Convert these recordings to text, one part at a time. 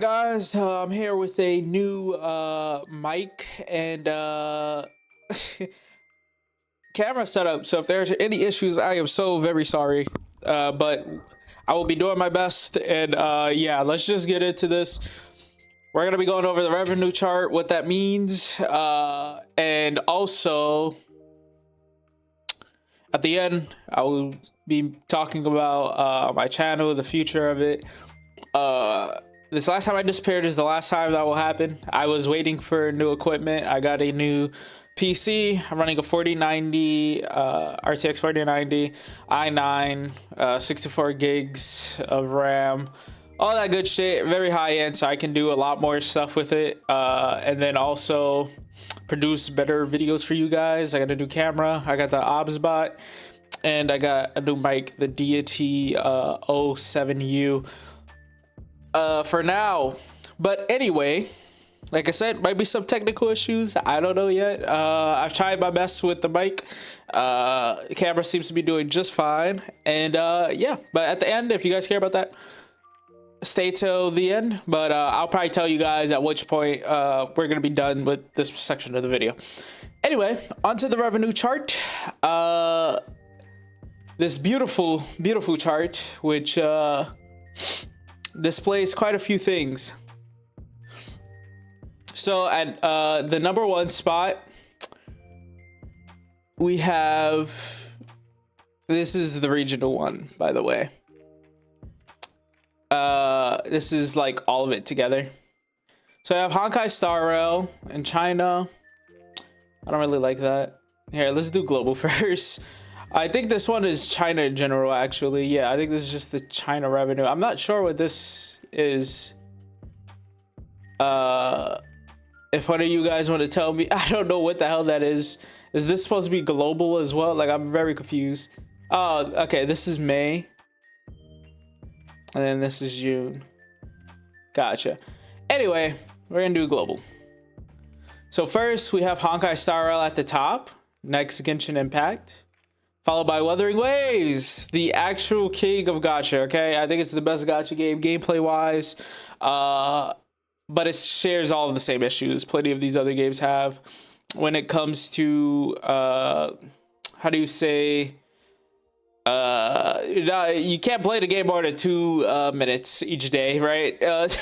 guys, I'm here with a new mic and camera setup. So if there's any issues, I am so very sorry. But I will be doing my best. And yeah, let's just get into this. We're gonna be going over the revenue chart, what that means, and also at the end, I will be talking about my channel, the future of it. This last time I disappeared is the last time that will happen. I was waiting for new equipment. I got a new PC. I'm running a 4090 RTX 4090 i9, 64 gigs of RAM, all that good shit. Very high end, so I can do a lot more stuff with it, and then also produce better videos for you guys. I got a new camera. I got the OBSbot, and I got a new mic, the Deity 07U. For now. But anyway, like I said, might be some technical issues. I don't know yet. I've tried my best with the mic. The camera seems to be doing just fine. And yeah, but at the end, if you guys care about that, stay till the end. But I'll probably tell you guys at which point we're going to be done with this section of the video. Anyway, onto the revenue chart. This beautiful, beautiful chart, which displays quite a few things. So at the number one spot, we have, this is the regional one, by the way. This is like all of it together. So I have Honkai Star Rail in China. I don't really like that. Here, let's do global first. I think this one is China in general, actually. Yeah, I think this is just the China revenue. I'm not sure what this is. If one of you guys want to tell me, I don't know what the hell that is. Is this supposed to be global as well? Like, I'm very confused. Oh, okay, this is May. And then this is June. Gotcha. Anyway, we're gonna do global. So first, we have Honkai Star Rail at the top. Next, Genshin Impact. Followed by Wuthering Waves, the actual king of gacha, okay? I think it's the best gacha game, gameplay-wise. But it shares all of the same issues plenty of these other games have. When it comes to, how do you say... you can't play the game more than 2 minutes each day, right? That's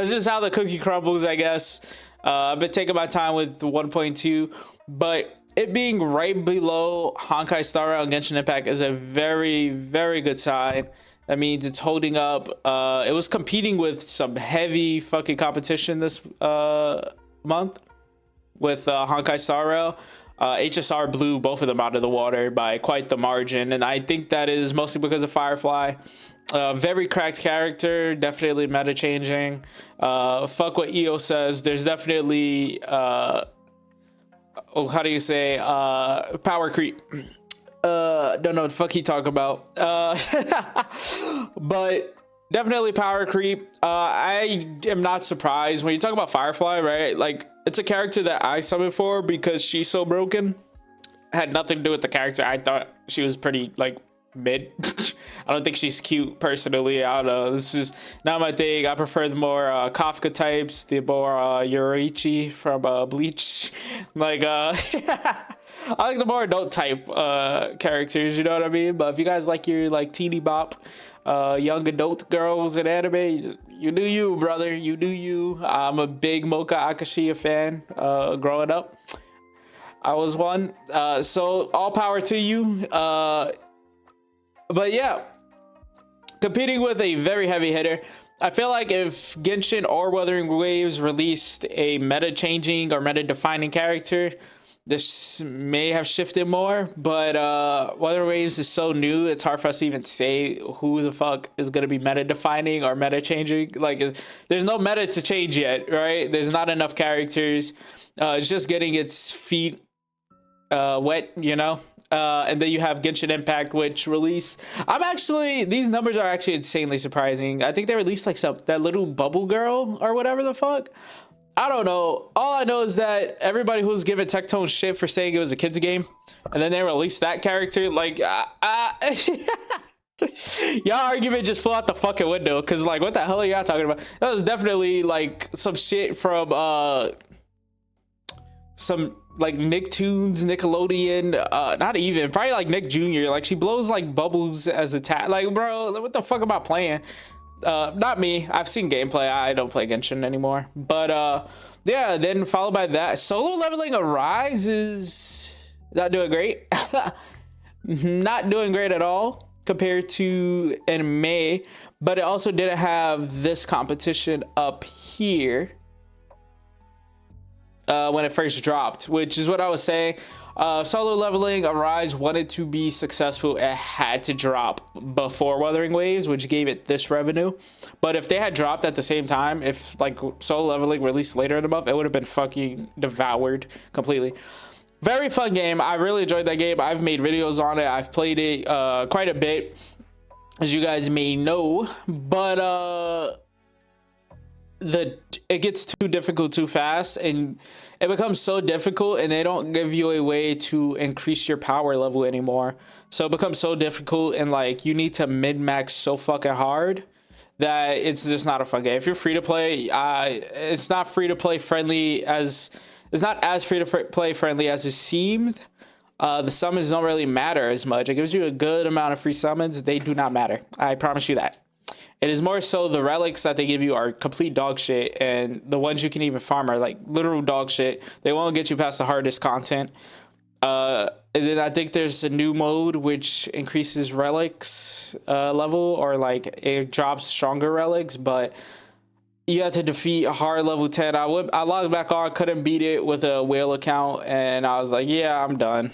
just how the cookie crumbles, I guess. I've been taking my time with 1.2, but it being right below Honkai Star Rail and Genshin Impact is a very, very good sign. That means it's holding up. It was competing with some heavy fucking competition this month with Honkai Star Rail. HSR blew both of them out of the water by quite the margin, and I think that is mostly because of Firefly. Very cracked character, definitely meta changing. Fuck what EO says. There's definitely how do you say, power creep. Don't know what the fuck he talk about. But definitely power creep. I am not surprised when you talk about Firefly, right? Like, it's a character that I summoned for because she's so broken. Had nothing to do with the character. I thought she was pretty, like, mid. I don't think she's cute personally. I don't know, this is not my thing. I prefer the more Kafka types, the more Yoriichi from Bleach. Like I like the more adult type characters, you know what I mean? But if you guys like your like teeny bop young adult girls in anime, you do you, brother, you do you. I'm a big Mocha Akashiya fan. Growing up, I was one. So all power to you. But yeah, competing with a very heavy hitter. I feel like if Genshin or Wuthering Waves released a meta-changing or meta-defining character, this may have shifted more. But Wuthering Waves is so new, it's hard for us to even say who the fuck is going to be meta-defining or meta-changing. Like, there's no meta to change yet, right? There's not enough characters. It's just getting its feet wet, you know? And then you have Genshin Impact, which released. These numbers are actually insanely surprising. I think they released like that little bubble girl or whatever the fuck. I don't know. All I know is that everybody who was giving Tectone shit for saying it was a kids game, and then they released that character, like, Y'all argument just flew out the fucking window, because like, what the hell are y'all talking about? That was definitely like some shit from some like Nicktoons, Nickelodeon, not even, probably like Nick Jr. Like, she blows like bubbles as a like, bro, what the fuck am I playing? Not me. I've seen gameplay. I don't play Genshin anymore. But yeah, then followed by that, solo leveling Arise is not doing great. Not doing great at all compared to in May, but it also didn't have this competition up here when it first dropped, which is what I was saying. Solo leveling Arise wanted to be successful, it had to drop before Wuthering Waves, which gave it this revenue. But if they had dropped at the same time, if like solo leveling released later in the month, it would have been fucking devoured completely. Very fun game. I really enjoyed that game. I've made videos on it. I've played it quite a bit, as you guys may know, but it gets too difficult too fast, and it becomes so difficult, and they don't give you a way to increase your power level anymore. So it becomes so difficult, and like, you need to min-max so fucking hard that it's just not a fun game. If you're free to play, it's not free to play friendly as it's not as free to play friendly as it seemed. The summons don't really matter as much. It gives you a good amount of free summons. They do not matter. I promise you that. It is more so the relics that they give you are complete dog shit, and the ones you can even farm are like literal dog shit. They won't get you past the hardest content. And then I think there's a new mode which increases relics level, or like it drops stronger relics, but you have to defeat a hard level 10. I logged back on, couldn't beat it with a whale account, and I was like, yeah, I'm done.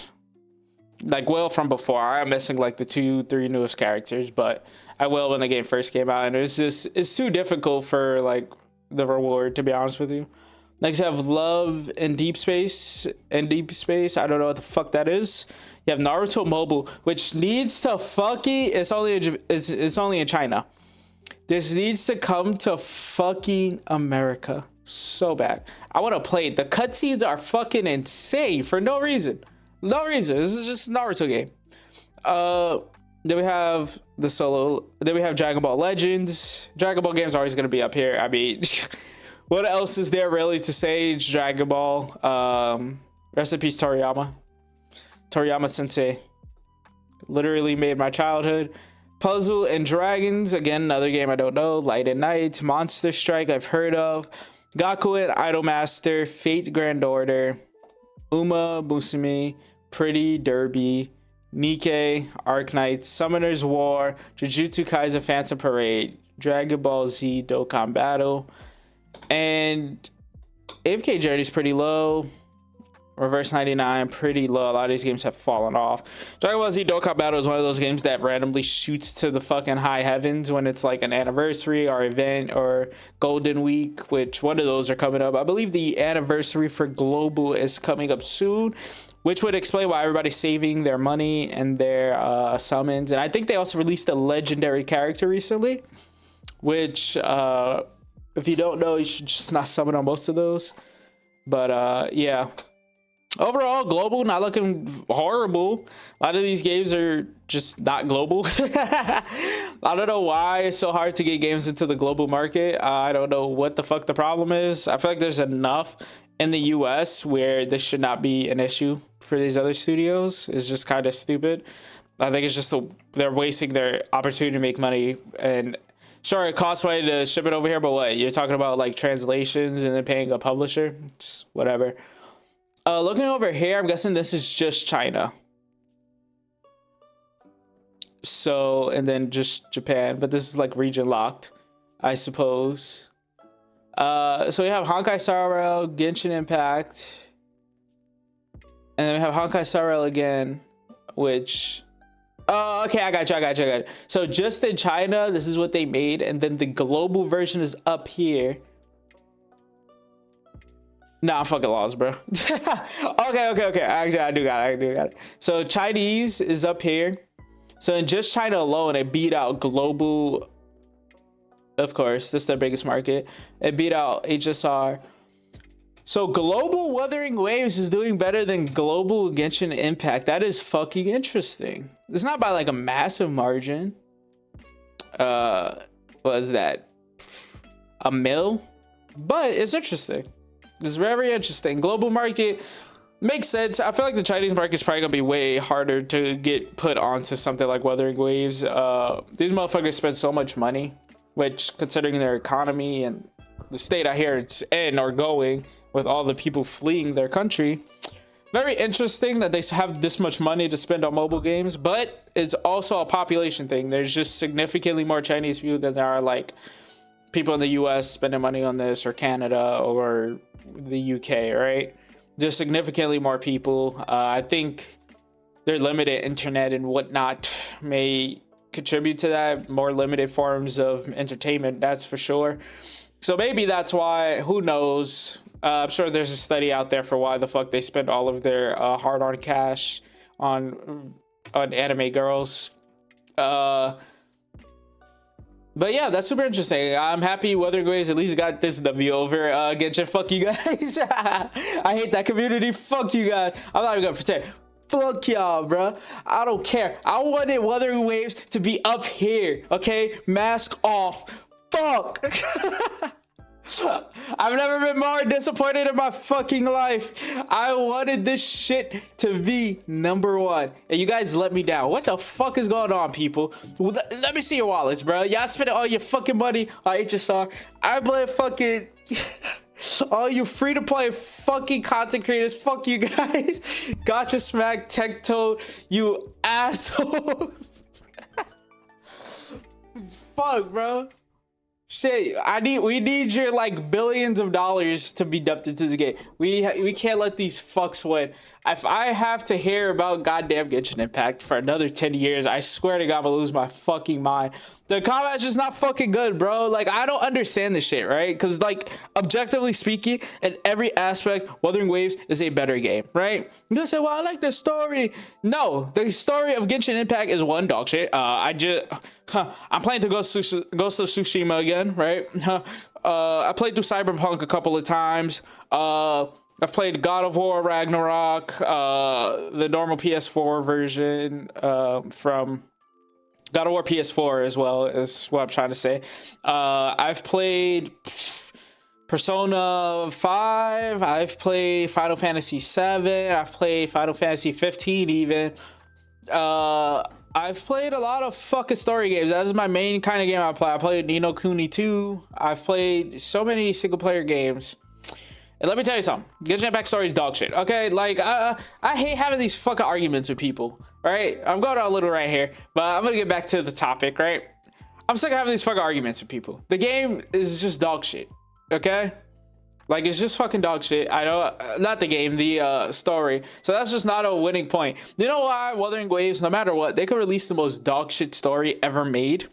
Like Will from before, I'm missing like the 2-3 newest characters, but I will when the game first came out, and it's too difficult for like the reward, to be honest with you. Next, you have Love in Deep Space. I don't know what the fuck that is. You have Naruto Mobile, which needs to fucking, it's only in China. This needs to come to fucking America so bad. I want to play it. The cutscenes are fucking insane for no reason. No reason. This is just a Naruto game. Then we have the solo. Then we have Dragon Ball Legends. Dragon Ball games are always going to be up here. I mean, what else is there really to say? It's Dragon Ball. Rest in peace, Toriyama. Toriyama Sensei. Literally made my childhood. Puzzle and Dragons, again, another game I don't know. Light and Night, Monster Strike, I've heard of. Gaku and Idolmaster, Fate Grand Order, Uma Musume, Pretty Derby, Nikke, Arc Knights, Summoner's War, Jujutsu Kaisen Phantom Parade, Dragon Ball Z Dokkan Battle, and AFK Journey's pretty low. Reverse 99, pretty low. A lot of these games have fallen off. Dragon Ball Z Dokkan Battle is one of those games that randomly shoots to the fucking high heavens when it's like an anniversary or event or Golden Week, which one of those are coming up. I believe the anniversary for Global is coming up soon, which would explain why everybody's saving their money and their summons. And I think they also released a legendary character recently, which if you don't know, you should just not summon on most of those. But yeah. Overall, Global not looking horrible. A lot of these games are just not global. I don't know why it's so hard to get games into the global market. I don't know what the fuck the problem is. I feel like there's enough in the US where this should not be an issue for these other studios. It's just kind of stupid. I think it's just they're wasting their opportunity to make money. And sure, it costs money to ship it over here, but what? You're talking about like translations and then paying a publisher? It's whatever. Looking over here, I'm guessing this is just China. So, and then just Japan, but this is like region locked, I suppose. So we have Honkai Star Rail, Genshin Impact, and then we have Honkai Star Rail again, which, oh, okay, I got you. So just in China, this is what they made, and then the global version is up here. Nah, I'm fucking lost, bro. Okay. Actually, I do got it. So Chinese is up here. So in just China alone, it beat out global. Of course, this is their biggest market. It beat out HSR. So global Wuthering Waves is doing better than global Genshin Impact. That is fucking interesting. It's not by like a massive margin, Was that a mill? But it's interesting. It's very interesting. Global market makes sense. I feel like the Chinese market is probably gonna be way harder to get put onto something like Wuthering Waves. These motherfuckers spend so much money, which, considering their economy and the state I hear it's in or going, with all the people fleeing their country, very interesting that they have this much money to spend on mobile games. But it's also a population thing. There's just significantly more Chinese people than there are like people in the US spending money on this, or Canada, or the UK, right? There's significantly more people. I think their limited internet and whatnot may contribute to that. More limited forms of entertainment, that's for sure. So maybe that's why, who knows? I'm sure there's a study out there for why the fuck they spend all of their hard-earned cash on anime girls. But yeah, that's super interesting. I'm happy Wuthering Waves at least got this W over Genshin. Fuck you guys. I hate that community. Fuck you guys. I'm not even gonna pretend. Fuck y'all, bro. I don't care. I wanted Wuthering Waves to be up here, okay? Mask off. Fuck. I've never been more disappointed in my fucking life. I wanted this shit to be #1, and you guys let me down. What the fuck is going on, people? Let me see your wallets, bro. Y'all spending all your fucking money on HSR. I blame fucking all you free-to-play fucking content creators. Fuck you guys. Gotcha Smack, Tech Toad, you assholes. Fuck, bro. Shit, we need your like billions of dollars to be dumped into this game. We can't let these fucks win. If I have to hear about goddamn Genshin Impact for another 10 years, I swear to God, I'm gonna lose my fucking mind. The combat's just not fucking good, bro. Like, I don't understand this shit, right? Because, like, objectively speaking, in every aspect, Wuthering Waves is a better game, right? You gonna say, well, I like the story. No, the story of Genshin Impact is one dog shit. I'm playing the Ghost of Tsushima again, right? I played through Cyberpunk a couple of times. I've played God of War Ragnarok, the normal PS4 version from God of War PS4 as well, is what I'm trying to say. I've played Persona 5. I've played Final Fantasy 7. I've played Final Fantasy 15 even. I've played a lot of fucking story games. That is my main kind of game I play. I played Ni no Kuni 2. I've played so many single player games. And let me tell you something. Genshin Impact story is dog shit. Okay, like I hate having these fucking arguments with people. Right? I'm going on a little right here, but I'm gonna get back to the topic. Right? I'm sick of having these fucking arguments with people. The game is just dog shit. Okay? Like, it's just fucking dog shit. I know, not the game, the story. So that's just not a winning point. You know why Wuthering Waves, no matter what, they could release the most dog shit story ever made.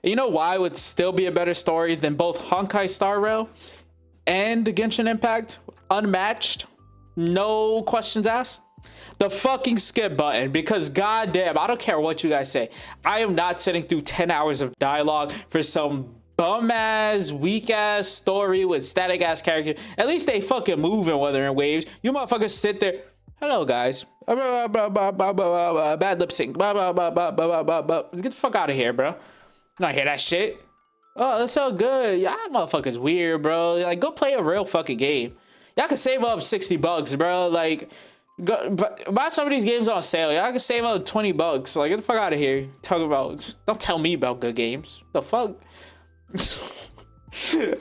And you know why it would still be a better story than both Honkai Star Rail and Genshin Impact? Unmatched, no questions asked. The fucking skip button. Because goddamn, I don't care what you guys say, I am not sitting through 10 hours of dialogue for some bum ass, weak ass story with static ass characters. At least they fucking move in Wuthering Waves. You motherfuckers sit there. Hello guys. Bad lip sync. Get the fuck out of here, bro. I hear that shit. Oh, that's so good. Y'all motherfuckers weird, bro. Like, go play a real fucking game. Y'all can save up $60, bro. Like, go buy some of these games on sale. Y'all can save up $20. Like, get the fuck out of here. Talk about, don't tell me about good games. The fuck.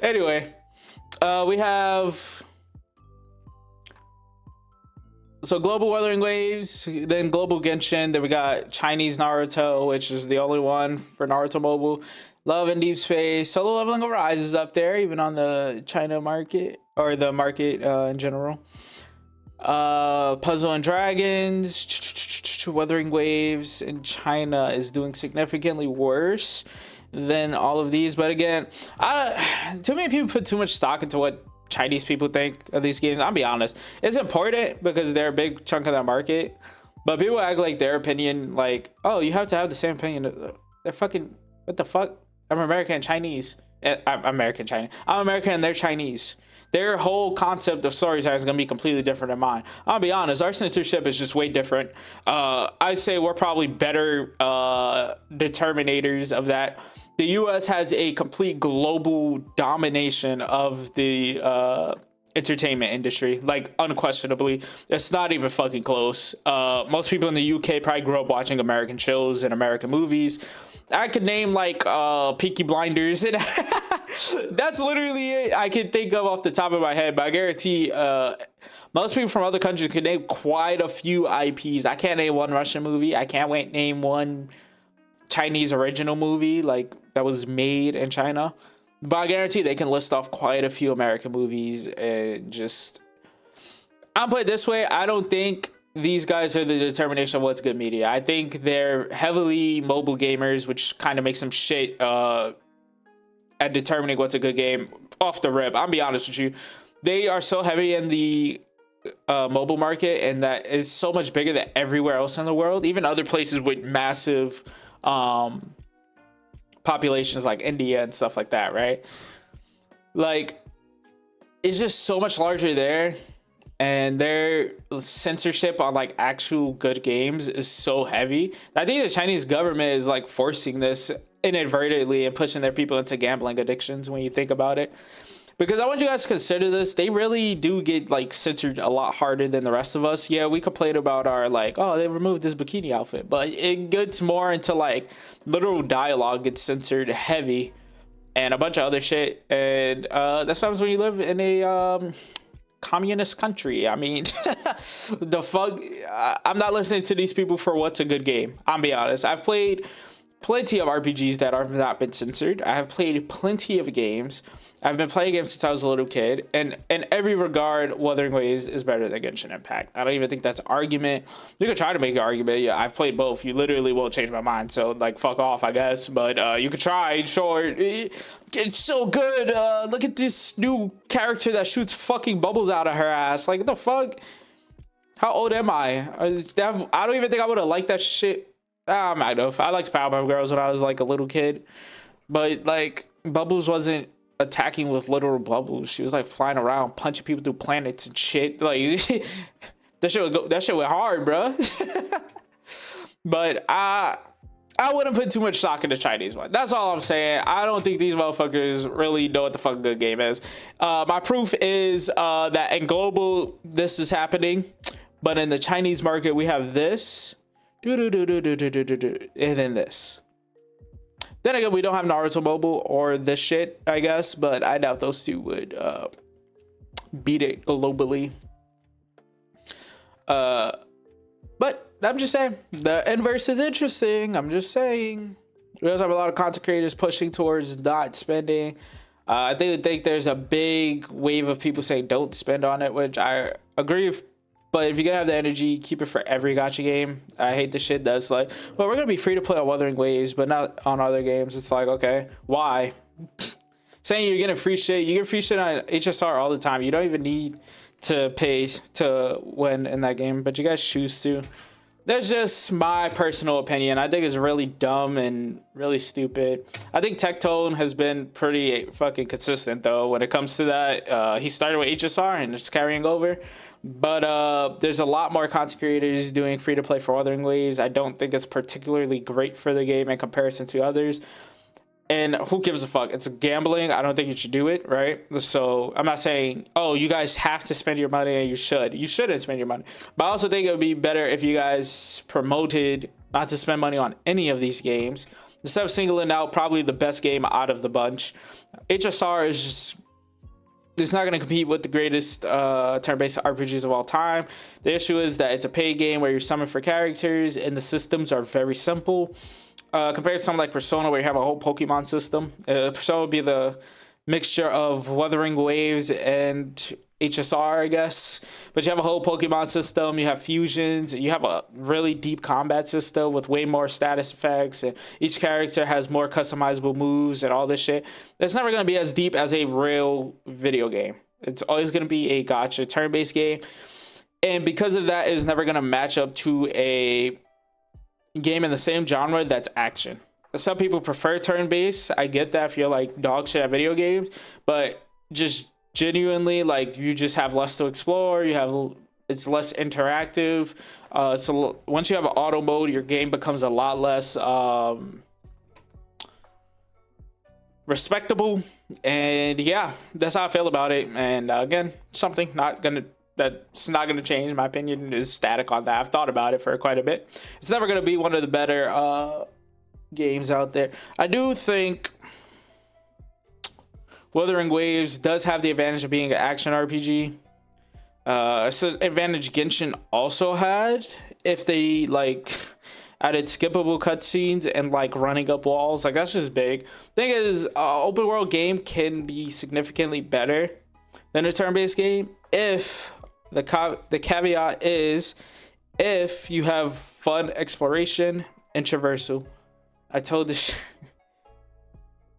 Anyway, we have global Wuthering Waves, then global Genshin, then we got Chinese Naruto, which is the only one for Naruto Mobile. Love and Deep Space, Solo Leveling Arise is up there, even on the China market, or the market in general. Puzzle and Dragons, Wuthering Waves in China is doing significantly worse than all of these. But again, too many people put too much stock into what Chinese people think of these games. I'll be honest, it's important because they're a big chunk of that market, but people act like their opinion, like, oh, you have to have the same opinion. They're fucking, what the fuck? I'm American and Chinese. I'm American and they're Chinese. Their whole concept of storytelling is going to be completely different than mine. I'll be honest, our censorship is just way different. I'd say we're probably better determinators of that. the US has a complete global domination of the entertainment industry, like unquestionably. It's not even fucking close. Most people in the UK probably grew up watching American shows and American movies. I could name like Peaky Blinders, and that's literally it I can think of off the top of my head. But I guarantee most people from other countries can name quite a few IPs. I can't name one Russian movie. I can't name one Chinese original movie like that was made in China. But I guarantee they can list off quite a few American movies. And just, I'll put it this way, I don't think these guys are the determination of what's good media. I think they're heavily mobile gamers, which kind of makes them shit at determining what's a good game off the rip. I'll be honest with you. They are so heavy in the mobile market, and that is so much bigger than everywhere else in the world. Even other places with massive populations like India and stuff like that, right? Like, it's just so much larger there, and their censorship on like actual good games is so heavy. I think the Chinese government is like forcing this inadvertently and pushing their people into gambling addictions when you think about it. Because I want you guys to consider this. They really do get like censored a lot harder than the rest of us. Yeah, we complain about our like, oh, they removed this bikini outfit, but it gets more into like literal dialogue gets censored heavy and a bunch of other shit. And that's what happens when you live in a communist country. I mean, the fuck, I'm not listening to these people for what's a good game. I'm be honest. I've played plenty of RPGs that have not been censored. I have played plenty of games. I've been playing games since I was a little kid, and in every regard, Wuthering Waves is better than Genshin Impact. I don't even think that's an argument. You could try to make an argument. Yeah, I've played both. You literally won't change my mind, so like fuck off, I guess. But you could try. Sure, it's so good. Look at this new character that shoots fucking bubbles out of her ass. Like, what the fuck? How old am I? I don't even think I would have liked that shit. I might have. I liked Powerpuff Girls when I was like a little kid, but like Bubbles wasn't attacking with literal bubbles. She was like flying around, punching people through planets and shit. Like that shit went hard, bro. But I wouldn't put too much stock in the Chinese one. That's all I'm saying. I don't think these motherfuckers really know what the fuck a good game is. My proof is that in global this is happening, but in the Chinese market we have this. And then this. Then again, we don't have Naruto Mobile or this shit, I guess, but I doubt those two would beat it globally. But I'm just saying, the inverse is interesting. I'm just saying. We also have a lot of content creators pushing towards not spending. I think there's a big wave of people saying don't spend on it, which I agree with. But if you're gonna have the energy, keep it for every gacha game. I hate the shit that's like, well, we're gonna be free to play on Wuthering Waves, but not on other games. It's like, okay, why? Saying you're getting free shit, you get free shit on HSR all the time. You don't even need to pay to win in that game, but you guys choose to. That's just my personal opinion. I think it's really dumb and really stupid. I think Tectone has been pretty fucking consistent though when it comes to that. He started with HSR and it's carrying over. But there's a lot more content creators doing free to play for Wuthering Waves. I don't think it's particularly great for the game in comparison to others. And who gives a fuck? It's gambling. I don't think you should do it, right? So I'm not saying, oh, you guys have to spend your money and you should. You shouldn't spend your money. But I also think it would be better if you guys promoted not to spend money on any of these games. Instead of singling out probably the best game out of the bunch. HSR is just... it's not going to compete with the greatest turn-based RPGs of all time. The issue is that it's a paid game where you're summoned for characters and the systems are very simple. Compared to something like Persona where you have a whole Pokemon system. Persona would be the mixture of Wuthering Waves and HSR, I guess. But you have a whole Pokemon system, you have fusions, you have a really deep combat system with way more status effects, and each character has more customizable moves and all this shit. It's never going to be as deep as a real video game. It's always going to be a gacha turn-based game. And because of that, it's never going to match up to a game in the same genre that's action. Some people prefer turn-based. I get that if you're like dog shit at video games, but just genuinely, like, you just have less to explore. It's less interactive. So once you have an auto mode, your game becomes a lot less respectable. And yeah, that's how I feel about it. And again, something that's not gonna change. My opinion is static on that. I've thought about it for quite a bit. It's never gonna be one of the better games out there. I do think Wuthering Waves does have the advantage of being an action RPG. It's an advantage Genshin also had if they like added skippable cutscenes and like running up walls. Like that's just big. Thing is, open world game can be significantly better than a turn-based game if the caveat is if you have fun exploration and traversal. I told this.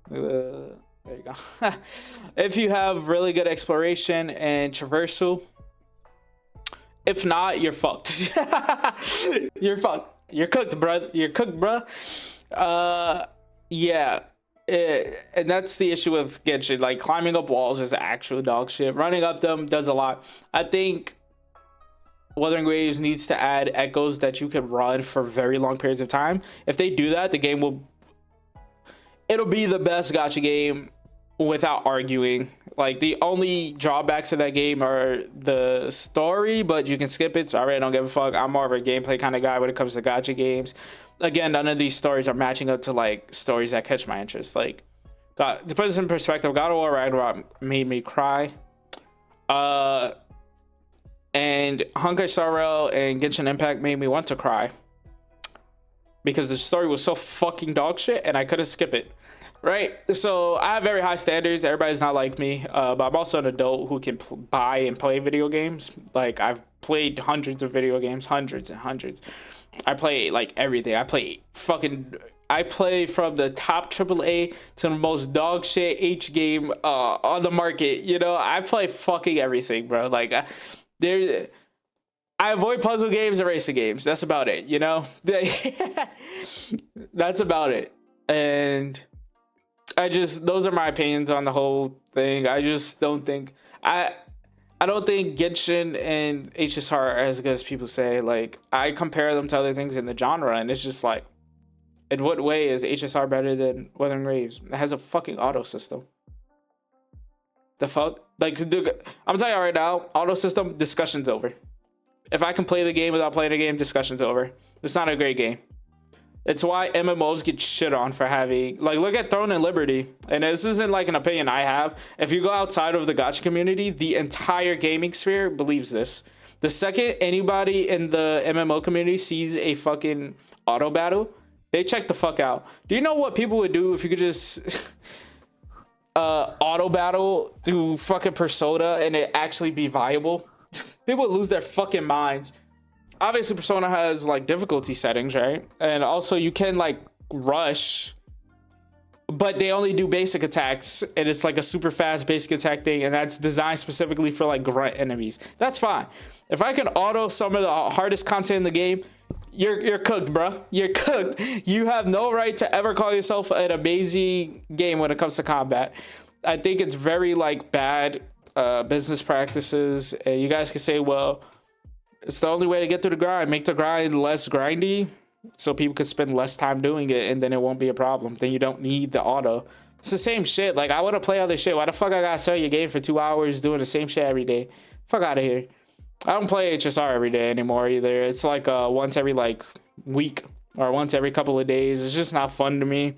There you go. If you have really good exploration and traversal. If not, you're fucked. You're fucked. You're cooked, bruh. You're cooked, bruh. Yeah. And that's the issue with Genshin. Like, climbing up walls is actual dog shit. Running up them does a lot. I think Wuthering Waves needs to add echoes that you can run for very long periods of time. If they do that, the game will... It'll be the best gacha game without arguing. Like, the only drawbacks of that game are the story, but you can skip it, so I really don't give a fuck. I'm more of a gameplay kind of guy when it comes to gacha games. Again, none of these stories are matching up to like stories that catch my interest. Like, to put this in perspective, God of War Ragnarok made me cry. And Honkai Star Rail and Genshin Impact made me want to cry. Because the story was so fucking dog shit and I couldn't skip it. Right? So I have very high standards. Everybody's not like me. But I'm also an adult who can buy and play video games. Like, I've played hundreds of video games. Hundreds and hundreds. I play like everything. I play from the top AAA to the most dog shit H game on the market. You know, I play fucking everything, bro. Like, I avoid puzzle games and racing games. That's about it, you know? That's about it. And those are my opinions on the whole thing. I just don't think I don't think Genshin and HSR are as good as people say. Like, I compare them to other things in the genre, and it's just like, in what way is HSR better than Wuthering Waves? It has a fucking auto system. The fuck? Like, dude, I'm telling you right now, auto system, discussion's over. If I can play the game without playing the game, discussion's over. It's not a great game. It's why MMOs get shit on for having, like, look at Throne and Liberty. And this isn't like an opinion I have. If you go outside of the gacha community, the entire gaming sphere believes this. The second anybody in the MMO community sees a fucking auto battle, they check the fuck out. Do you know what people would do if you could just auto battle through fucking Persona and it actually be viable? People would lose their fucking minds. Obviously, Persona has like difficulty settings, right? And also you can like rush, but they only do basic attacks, and it's like a super fast basic attack thing, and that's designed specifically for like grunt enemies. That's fine. If I can auto some of the hardest content in the game, you're cooked, bro. You're cooked. You have no right to ever call yourself an amazing game when it comes to combat. I think it's very like bad business practices, and you guys can say, well, it's the only way to get through the grind. Make the grind less grindy so people can spend less time doing it, and then it won't be a problem. Then you don't need the auto. It's the same shit. Like, I want to play other shit. Why the fuck I gotta sell your game for 2 hours doing the same shit every day? Fuck out of here. I don't play HSR every day anymore either. It's like once every like week or once every couple of days. It's just not fun to me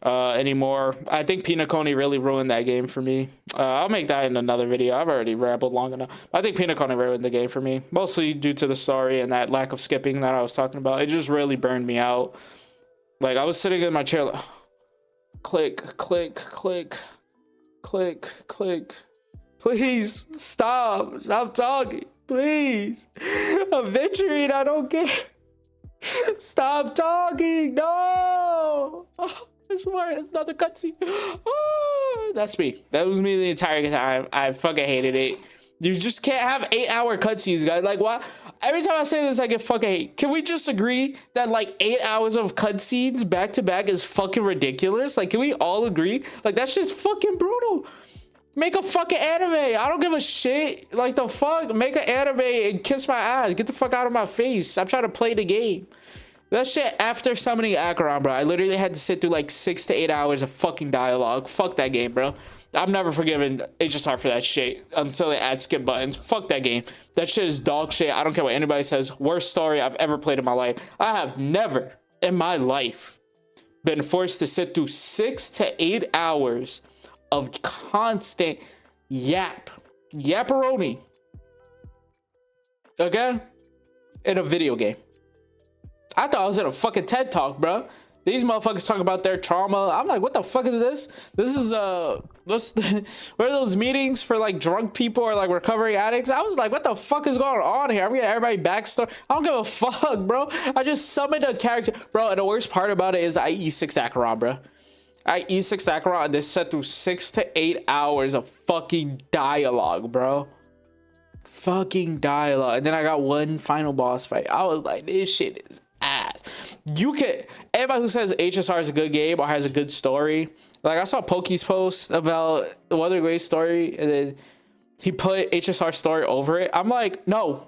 anymore. I think Pinacone really ruined that game for me. I'll make that in another video. I've already rambled long enough. I think Pinacone ruined the game for me, mostly due to the story and that lack of skipping that I was talking about. It just really burned me out. Like, I was sitting in my chair like, click, click, click, click, click. Please stop talking, please. I'm venturing, I don't care. Stop talking, no. I swear, it's another cutscene. Oh, that's me. That was me the entire time. I fucking hated it. You just can't have 8-hour cutscenes, guys. Like, why? Every time I say this, I get fucking hate. Can we just agree that like 8 hours of cutscenes back to back is fucking ridiculous? Like, can we all agree? Like, that's just fucking brutal. Make a fucking anime. I don't give a shit. Like, the fuck? Make an anime and kiss my ass. Get the fuck out of my face. I'm trying to play the game. That shit, after summoning Acheron, bro, I literally had to sit through like 6 to 8 hours of fucking dialogue. Fuck that game, bro. I'm never forgiving HSR for that shit until they add skip buttons. Fuck that game. That shit is dog shit. I don't care what anybody says. Worst story I've ever played in my life. I have never in my life been forced to sit through 6 to 8 hours of constant yapperoni. Okay? In a video game. I thought I was in a fucking TED Talk, bro. These motherfuckers talk about their trauma. I'm like, what the fuck is this? This is what are those meetings for like drunk people or like recovering addicts? I was like, what the fuck is going on here? I'm getting everybody backstory. I don't give a fuck, bro. I just summoned a character, bro. And the worst part about it is I E6 Acheron, bro. I E6 Acheron and they set through 6 to 8 hours of fucking dialogue, bro. Fucking dialogue. And then I got one final boss fight. I was like, this shit is ass. You can, everybody who says HSR is a good game or has a good story, like I saw Pokey's post about the Wuthering Waves story and then he put HSR story over it. I'm like, no,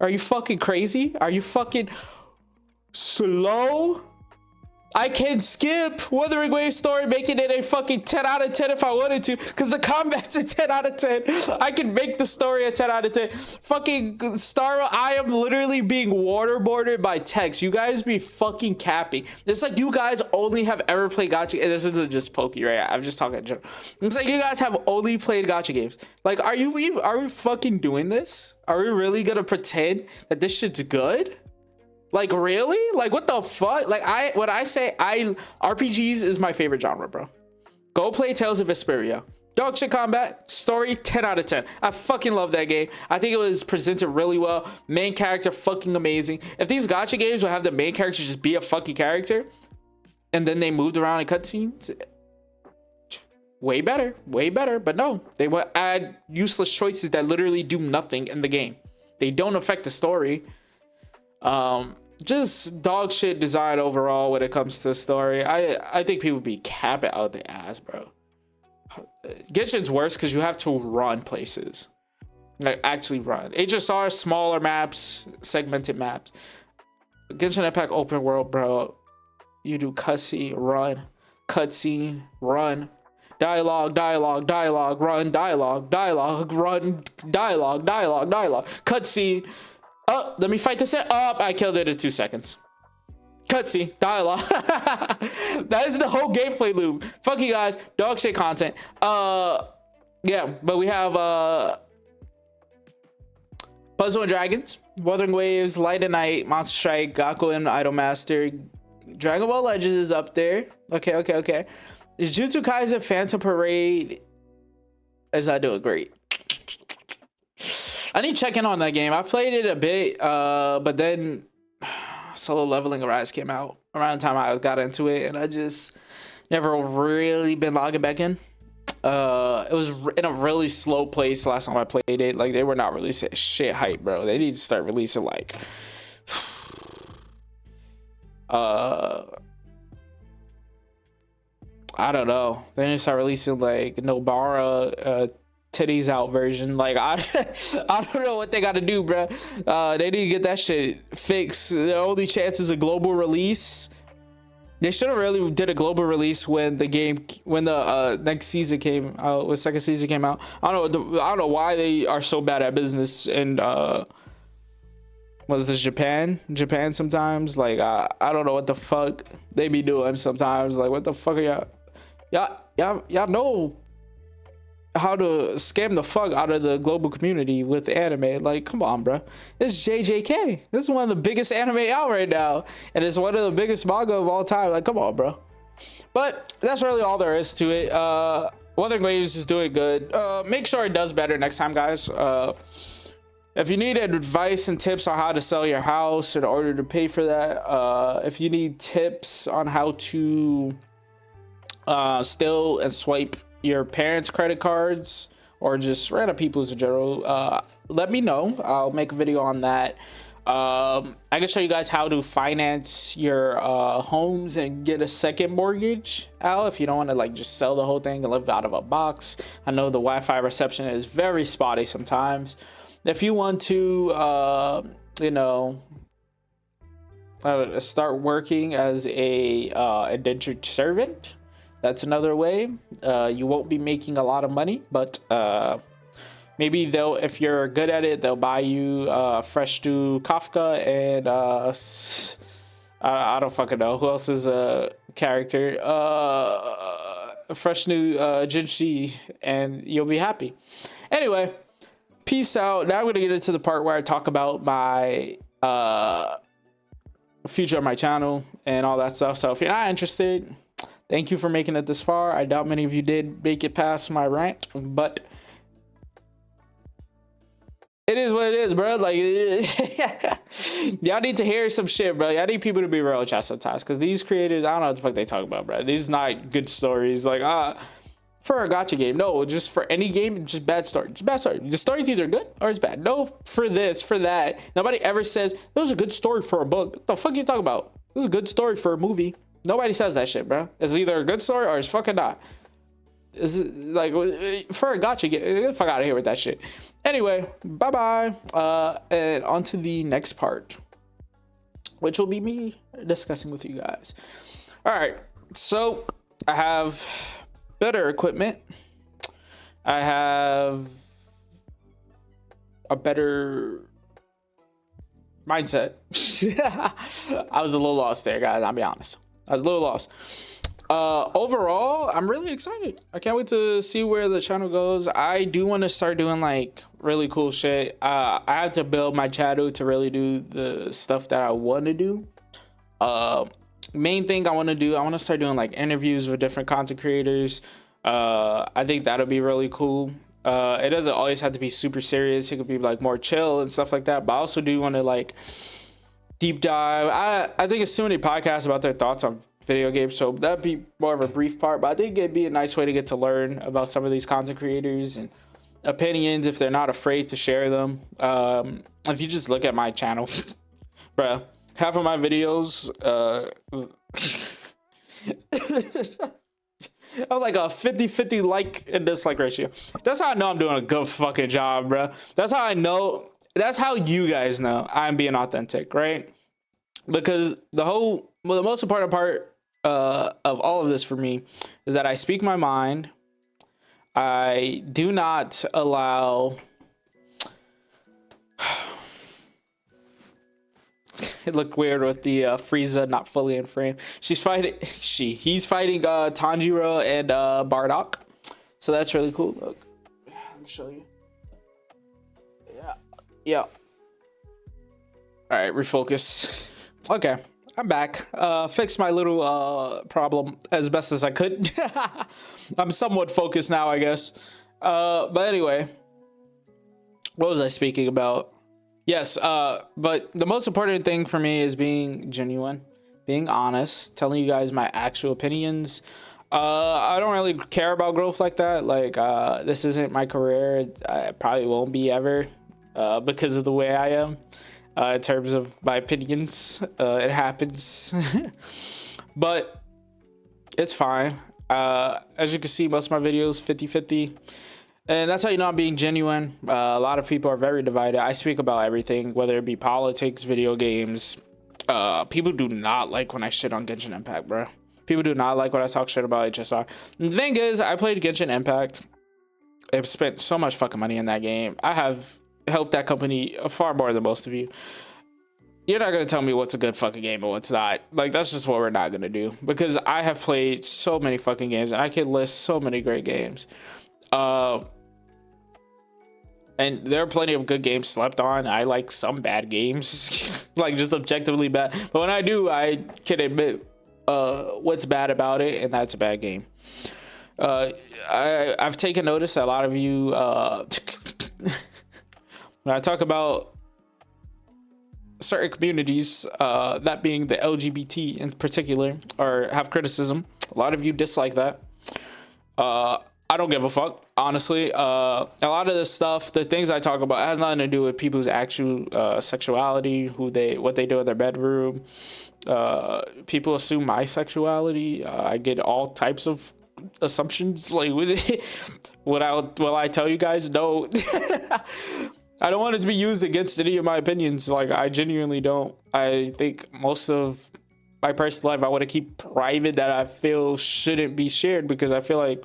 are you fucking crazy? Are you fucking slow? I can skip Wuthering Waves story, making it a fucking 10 out of 10 if I wanted to, because the combat's a 10 out of 10. I can make the story a 10 out of 10. Fucking Star, I am literally being waterboarded by text. You guys be fucking capping. It's like you guys only have ever played gacha, and this isn't just Pokey, right? I'm just talking in general. It's like you guys have only played gacha games. Like, are we fucking doing this? Are we really gonna pretend that this shit's good? Like, really? Like, what the fuck? Like, RPGs is my favorite genre, bro. Go play Tales of Vesperia. Dog shit combat, story, 10 out of 10. I fucking love that game. I think it was presented really well. Main character, fucking amazing. If these gacha games would have the main character just be a fucking character, and then they moved around in cutscenes, way better, way better. But no, they would add useless choices that literally do nothing in the game. They don't affect the story. Just dog shit design overall when it comes to the story. I think people be capping out the ass, bro. Genshin's worse because you have to run places, like actually run. HSR, smaller maps, segmented maps. Genshin Impact open world, bro. You do cutscene, run, cutscene, run, dialogue, dialogue, dialogue, run, dialogue, dialogue, run, dialogue, dialogue, dialogue, cutscene. Oh, let me fight this. Oh, I killed it in 2 seconds. Cutscene, dialogue. That is the whole gameplay loop. Fuck you guys. Dog shit content. Yeah, but we have Puzzle and Dragons, Wuthering Waves, Light and Night, Monster Strike, Gakko and Idolmaster. Dragon Ball Legends is up there. Okay. Jujutsu Kaisen Phantom Parade is not doing great. I need to check in on that game. I played it a bit, but then Solo Leveling Arise came out around the time I got into it, and I just never really been logging back in. It was in a really slow place last time I played it. Like, they were not releasing shit hype, bro. They need to start releasing, like, I don't know. They need to start releasing, like, Nobara, titties out version. Like, I don't know what they got to do, bro. They need to get that shit fixed. The only chance is a global release. They should have really did a global release when the next season came out, when second season came out. I don't know why they are so bad at business. And was this Japan sometimes? Like, I don't know what the fuck they be doing sometimes. Like, what the fuck are y'all know how to scam the fuck out of the global community with anime. Like, come on, bro. It's JJK. This is one of the biggest anime out right now, and it's one of the biggest manga of all time. Like, come on, bro. But that's really all there is to it. Wuthering Waves is doing good. Make sure it does better next time, guys. If you need advice and tips on how to sell your house in order to pay for that, if you need tips on how to steal and swipe your parents' credit cards or just random people's in general, let me know. I'll make a video on that. I can show you guys how to finance your homes and get a second mortgage out if you don't want to like just sell the whole thing and live out of a box. I know the Wi-Fi reception is very spotty sometimes. If you want to you know, start working as a indentured servant. That's another way. You won't be making a lot of money, but maybe they'll, if you're good at it, they'll buy you fresh stew Kafka and I don't fucking know who else is a character. Fresh new Jinshi, and you'll be happy. Anyway, peace out. Now I'm gonna get into the part where I talk about my future of my channel and all that stuff. So if you're not interested, thank you for making it this far. I doubt many of you did make it past my rant, but it is what it is, bro. Like, y'all need to hear some shit, bro. Y'all need people to be real with y'all sometimes, because these creators, I don't know what the fuck they talk about, bro. These not good stories. Like, for a gacha game, no, just for any game, just bad story. Just bad story. The story's either good or it's bad. No, for this, for that. Nobody ever says it was a good story for a book. What the fuck are you talking about? It was a good story for a movie. Nobody says that shit, bro. It's either a good story or it's fucking not. Is like, for a gacha game, get the fuck out of here with that shit. Anyway, bye bye. And on to the next part, which will be me discussing with you guys. All right, so I have better equipment. I have a better mindset. I was a little lost there, guys. I'll be honest. I was a little lost. Overall, I'm really excited. I can't wait to see where the channel goes. I do want to start doing like really cool shit. I have to build my channel to really do the stuff that I want to do. Main thing I want to do, I want to start doing like interviews with different content creators. I think that'll be really cool. It doesn't always have to be super serious. It could be like more chill and stuff like that. But I also do want to like deep dive. I think it's too many podcasts about their thoughts on video games, so that'd be more of a brief part, but I think it'd be a nice way to get to learn about some of these content creators and opinions if they're not afraid to share them. If you just look at my channel, bruh, half of my videos I'm like a 50-50 like and dislike ratio. That's how I know I'm doing a good fucking job, bruh. That's how I know, that's how you guys know I'm being authentic, right? Because the most important part of all of this for me is that I speak my mind. I do not allow it looked weird with the Frieza not fully in frame. He's fighting Tanjiro and Bardock, so that's really cool. Look, let me show you. Yeah. All right, refocus. Okay, I'm back. Fixed my little problem as best as I could. I'm somewhat focused now, I guess. But anyway, what was I speaking about? Yes, but the most important thing for me is being genuine, being honest, telling you guys my actual opinions. I don't really care about growth like that. Like, this isn't my career. I probably won't be ever, because of the way I am. In terms of my opinions, it happens. But it's fine. As you can see, most of my videos 50-50, and that's how you know I'm being genuine. A lot of people are very divided. I speak about everything, whether it be politics, video games. People do not like when I shit on Genshin Impact, bro. People do not like when I talk shit about HSR. The thing is, I played Genshin Impact. I've spent so much fucking money in that game. I have helped that company far more than most of you. You're not gonna tell me what's a good fucking game and what's not. Like, that's just what we're not gonna do, because I have played so many fucking games and I can list so many great games. And there are plenty of good games slept on. I like some bad games, like just objectively bad. But when I do, I can admit what's bad about it, and that's a bad game. I've taken notice that a lot of you when I talk about certain communities, that being the LGBT in particular, or have criticism, a lot of you dislike that. I don't give a fuck, honestly. A lot of this stuff, the things I talk about, has nothing to do with people's actual sexuality, what they do in their bedroom. People assume my sexuality. I get all types of assumptions. Like, will I tell you guys? No. I don't want it to be used against any of my opinions. Like, I genuinely don't. I think most of my personal life I want to keep private, that I feel shouldn't be shared, because I feel like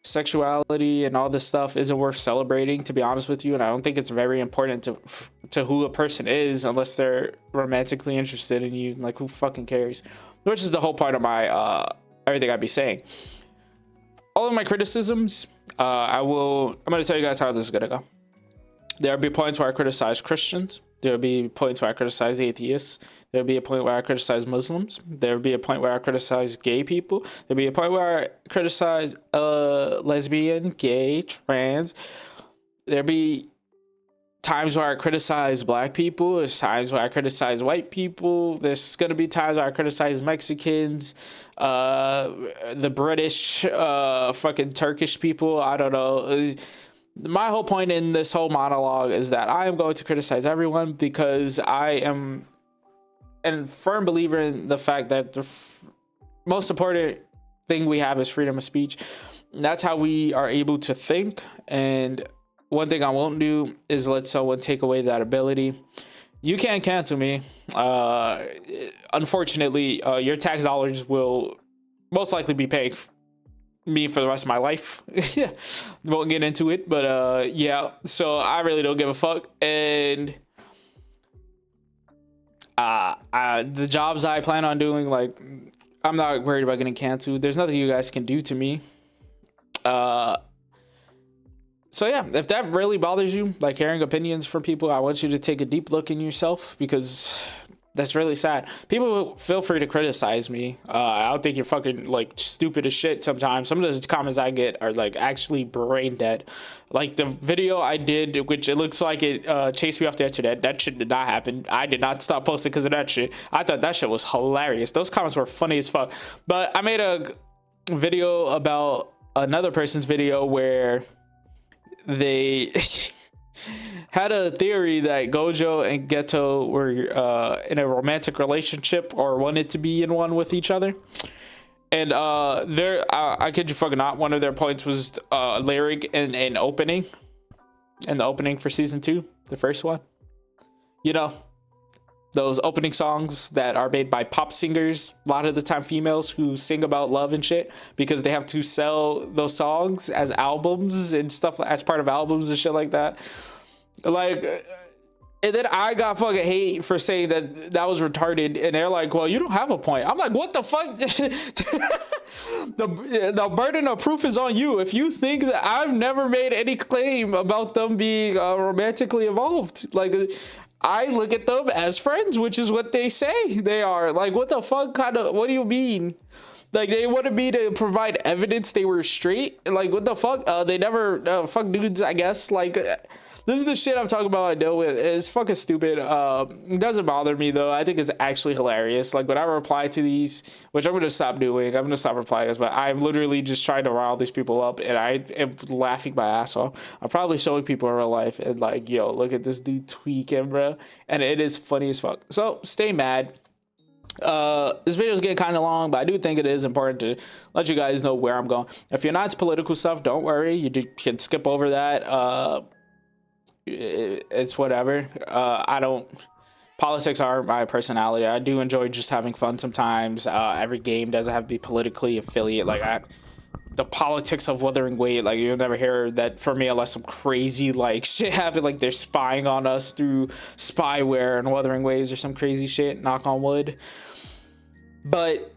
sexuality and all this stuff isn't worth celebrating, to be honest with you. And I don't think it's very important to who a person is unless they're romantically interested in you. Like, who fucking cares? Which is the whole part of my everything I'd be saying. All of my criticisms, I'm gonna tell you guys how this is gonna go. There'll be points where I criticize Christians. There'll be points where I criticize atheists. There'll be a point where I criticize Muslims. There'll be a point where I criticize gay people. There'll be a point where I criticize lesbian, gay, trans. There'll be times where I criticize black people. There's times where I criticize white people. There's gonna be times where I criticize Mexicans, the British, fucking Turkish people. I don't know. My whole point in this whole monologue is that I am going to criticize everyone, because I am a firm believer in the fact that the most important thing we have is freedom of speech. That's how we are able to think. And one thing I won't do is let someone take away that ability. You can't cancel me. Unfortunately, your tax dollars will most likely be paying me for the rest of my life. Yeah, won't get into it, but yeah, so I really don't give a fuck. And the jobs I plan on doing, like, I'm not worried about getting canceled. There's nothing you guys can do to me. So yeah, if that really bothers you, like hearing opinions from people, I want you to take a deep look in yourself, because that's really sad. People, feel free to criticize me. I don't think you're fucking like stupid as shit sometimes. Some of the comments I get are like actually brain dead. Like the video I did, which it looks like it chased me off the internet. That shit did not happen. I did not stop posting because of that shit. I thought that shit was hilarious. Those comments were funny as fuck. But I made a video about another person's video where they had a theory that Gojo and Geto were in a romantic relationship, or wanted to be in one with each other. And I kid you fucking not, one of their points was lyric and an opening. And the opening for season 2, the first one. You know, those opening songs that are made by pop singers, a lot of the time females, who sing about love and shit, because they have to sell those songs as albums and stuff, as part of albums and shit like that. Like, and then I got fucking hate for saying that was retarded, and they're like, well, you don't have a point. I'm like, what the fuck? The burden of proof is on you. If you think that I've never made any claim about them being romantically involved, like, I look at them as friends, which is what they say they are. Like, what the fuck what do you mean? Like, they wanted me to provide evidence they were straight? Like, what the fuck? They never, fuck dudes, I guess. Like, this is the shit I'm talking about. I deal with. It's fucking stupid. It doesn't bother me though. I think it's actually hilarious. Like, when I reply to these, which I'm gonna stop doing. I'm gonna stop replying, but I'm literally just trying to rile these people up, and I am laughing my ass off. I'm probably showing people in real life and like, yo, look at this dude tweaking, bro, and it is funny as fuck. So stay mad. This video is getting kind of long, but I do think it is important to let you guys know where I'm going. If you're not into political stuff, don't worry. You can skip over that. It's whatever. Politics are my personality. I do enjoy just having fun sometimes. Every game doesn't have to be politically affiliated. Like, the politics of Wuthering Waves, like, you'll never hear that from me unless some crazy like shit happened, like they're spying on us through spyware and Wuthering Waves or some crazy shit, knock on wood. But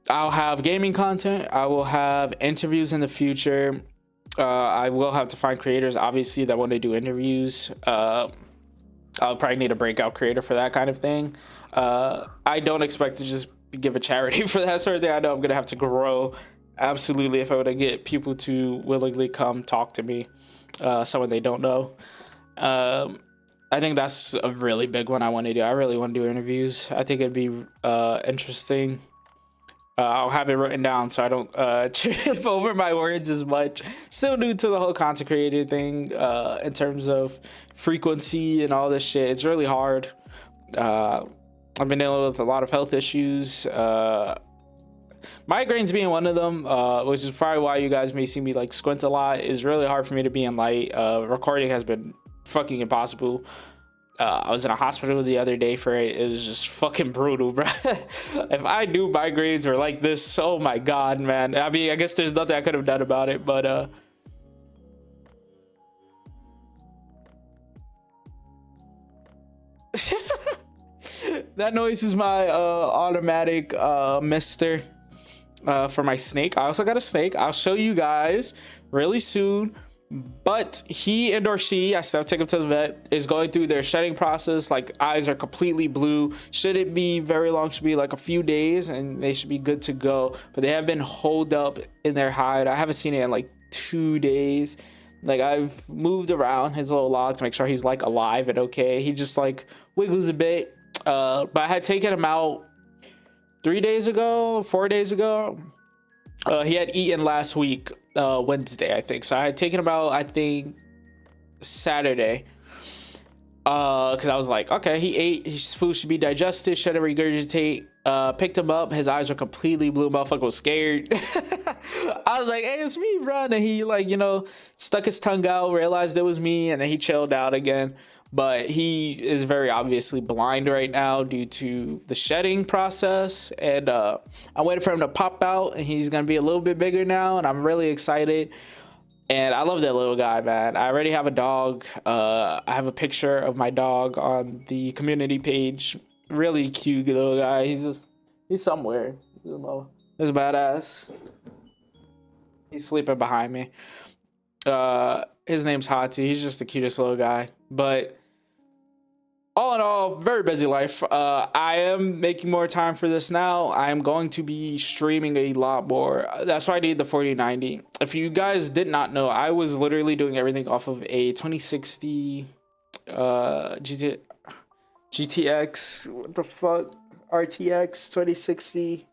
I'll have gaming content. I will have interviews in the future. I will have to find creators, obviously, that want to do interviews. I'll probably need a breakout creator for that kind of thing. I don't expect to just give a charity for that sort of thing. I know I'm gonna have to grow, absolutely, if I were to get people to willingly come talk to me, someone they don't know. I think that's a really big one I want to do. I really want to do interviews. I think it'd be interesting. I'll have it written down so I don't trip over my words as much. Still new to the whole content creator thing, in terms of frequency and all this shit. It's really hard. I've been dealing with a lot of health issues. Migraines being one of them, which is probably why you guys may see me like squint a lot. It's really hard for me to be in light. Recording has been fucking impossible. I was in a hospital the other day for it. It was just fucking brutal, bro. If I knew my grades were like this, oh my god, man. I mean, I guess there's nothing I could have done about it, but that noise is my automatic mister for my snake. I also got a snake. I'll show you guys really soon. But he and or she, I still take him to the vet, is going through their shedding process. Like, eyes are completely blue. Shouldn't be very long, should be like a few days, and they should be good to go. But they have been holed up in their hide. I haven't seen it in like 2 days. Like, I've moved around his little log to make sure he's like alive and okay. He just like wiggles a bit. But I had taken him out 3 days ago, 4 days ago. He had eaten last week, Wednesday, I think. So I had taken him out, I think, Saturday. Because I was like, okay, he ate. His food should be digested, shouldn't regurgitate. Picked him up. His eyes were completely blue. Motherfucker was scared. I was like, hey, it's me, bro. And he, like, you know, stuck his tongue out, realized it was me, and then he chilled out again. But he is very obviously blind right now due to the shedding process. And I waited for him to pop out, and he's going to be a little bit bigger now. And I'm really excited. And I love that little guy, man. I already have a dog. I have a picture of my dog on the community page. Really cute little guy. He's somewhere. He's badass. He's sleeping behind me. His name's Hati. He's just the cutest little guy. But all in all, very busy life. I am making more time for this now. I am going to be streaming a lot more. That's why I need the 4090. If you guys did not know, I was literally doing everything off of a 2060 GTX. What the fuck? RTX 2060.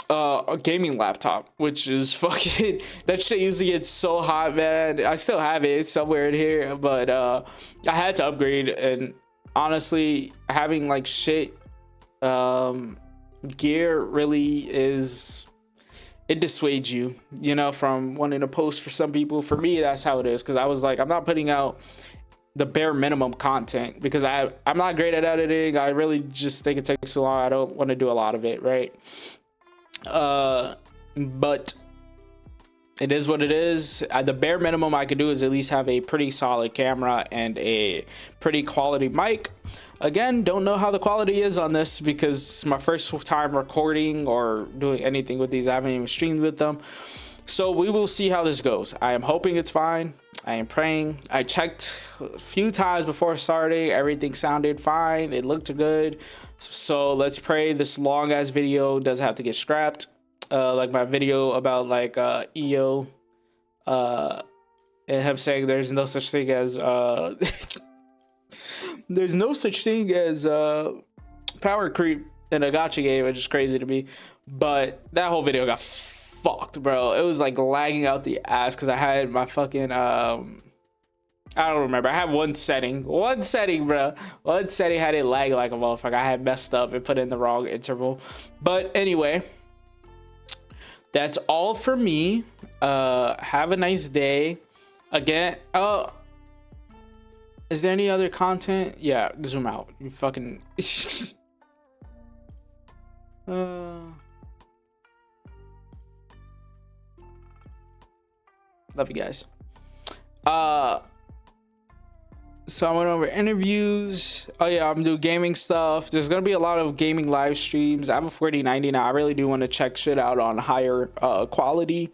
A gaming laptop, which is fucking, that shit usually gets so hot, man. I still have it, it's somewhere in here, but I had to upgrade. And honestly, having like shit gear really is, it dissuades you, you know, from wanting to post. For some people, for me, that's how it is, because I was like, I'm not putting out the bare minimum content because I'm not great at editing. I really just think it takes too long. I don't want to do a lot of it, right? But it is what it is. The bare minimum I could do is at least have a pretty solid camera and a pretty quality mic. Again, don't know how the quality is on this because it's my first time recording or doing anything with these. I haven't even streamed with them, so we will see how this goes. I am hoping it's fine. I am praying. I checked a few times before starting. Everything sounded fine. It looked good. So let's pray this long ass video doesn't have to get scrapped. Like my video about like EO and him saying there's no such thing as there's no such thing as power creep in a gacha game, which is crazy to me. But that whole video got fucked, bro. It was like lagging out the ass because I had my fucking I don't remember. I had one setting, bro. One setting had it lag like a motherfucker. I had messed up and put in the wrong interval. But anyway, that's all for me. Have a nice day. Again, is there any other content? Yeah, zoom out. You fucking love you guys. So I went over interviews. Oh yeah, I'm doing gaming stuff. There's gonna be a lot of gaming live streams. I have a 4090 now. I really do want to check shit out on higher quality.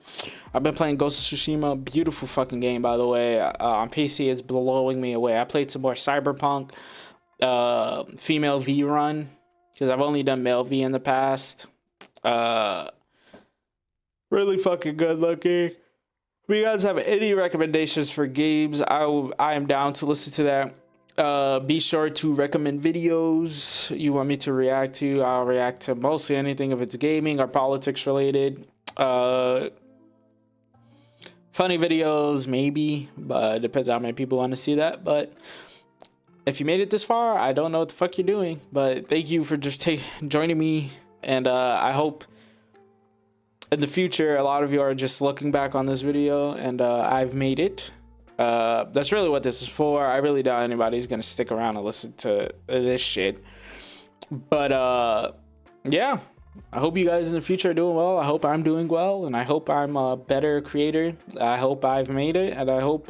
I've been playing Ghost of Tsushima. Beautiful fucking game, by the way. On PC, it's blowing me away. I played some more Cyberpunk, female V run, because I've only done male V in the past. Really fucking good looking. If you guys have any recommendations for games, I am down to listen to that. Be sure to recommend videos you want me to react to. I'll react to mostly anything if it's gaming or politics related. Funny videos, maybe, but it depends on how many people want to see that. But if you made it this far, I don't know what the fuck you're doing. But thank you for just joining me, and I hope in the future, a lot of you are just looking back on this video, and I've made it. That's really what this is for. I really doubt anybody's gonna stick around and listen to this shit. But yeah, I hope you guys in the future are doing well. I hope I'm doing well, and I hope I'm a better creator. I hope I've made it, and I hope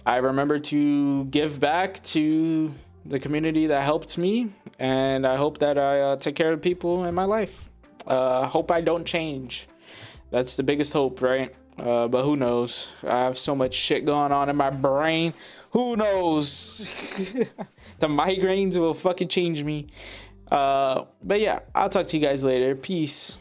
I remember to give back to the community that helped me, and I hope that I take care of people in my life. Hope I don't change. That's the biggest hope, right? But who knows? I have so much shit going on in my brain. Who knows? The migraines will fucking change me. But yeah, I'll talk to you guys later. Peace.